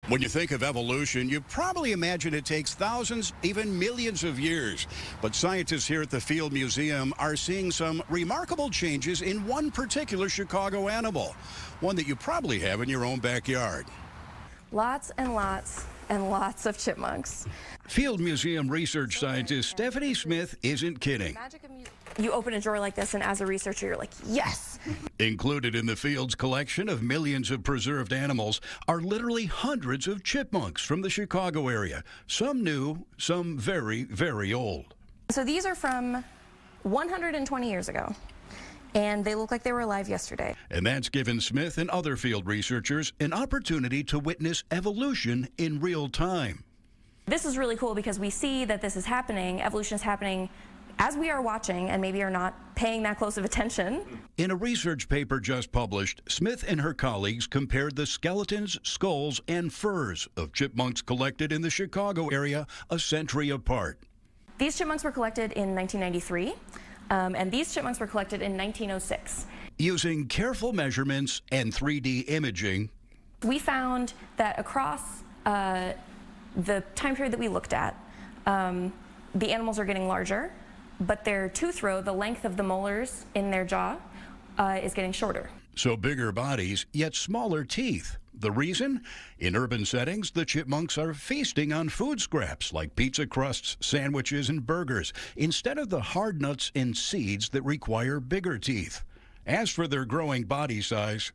When you think of evolution, you probably imagine it takes thousands, even millions of years. But scientists here at the Field Museum are seeing some remarkable changes in one particular Chicago animal, one that you probably have in your own backyard. Lots and lots and lots of chipmunks. Field Museum research scientist Stephanie Smith isn't kidding. You open a drawer like this, and as a researcher, you're like, yes! Included in the Field's collection of millions of preserved animals are literally hundreds of chipmunks from the Chicago area. Some new, some very, very old. So these are from 120 years ago, and they look like they were alive yesterday. And that's given Smith and other field researchers an opportunity to witness evolution in real time. This is really cool because we see that this is happening, evolution is happening as we are watching and maybe are not paying that close of attention. In a research paper just published, Smith and her colleagues compared the skeletons, skulls, and furs of chipmunks collected in the Chicago area a century apart. These chipmunks were collected in 1993, and these chipmunks were collected in 1906. Using careful measurements and 3D imaging, we found that across the time period that we looked at, the animals are getting larger, but their tooth row, the length of the molars in their jaw, is getting shorter. So bigger bodies, yet smaller teeth. The reason? In urban settings, the chipmunks are feasting on food scraps like pizza crusts, sandwiches, and burgers, instead of the hard nuts and seeds that require bigger teeth. As for their growing body size,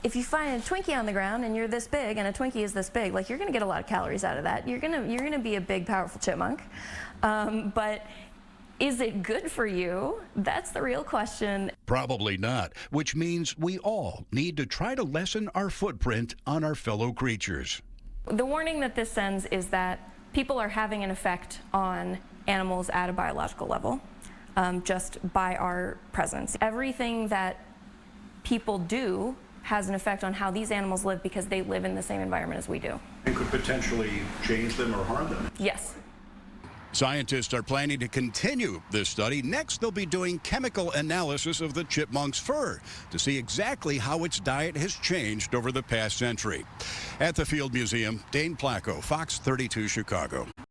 if you find a Twinkie on the ground and you're this big and a Twinkie is this big, like, you're gonna get a lot of calories out of that. You're gonna be a big, powerful chipmunk. But is it good for you? That's the real question. Probably not, which means we all need to try to lessen our footprint on our fellow creatures. The warning that this sends is that people are having an effect on animals at a biological level, just by our presence. Everything that people do has an effect on how these animals live because they live in the same environment as we do. And could potentially change them or harm them? Yes. Scientists are planning to continue this study. Next, they'll be doing chemical analysis of the chipmunk's fur to see exactly how its diet has changed over the past century. At the Field Museum, Dane Placco, Fox 32 Chicago.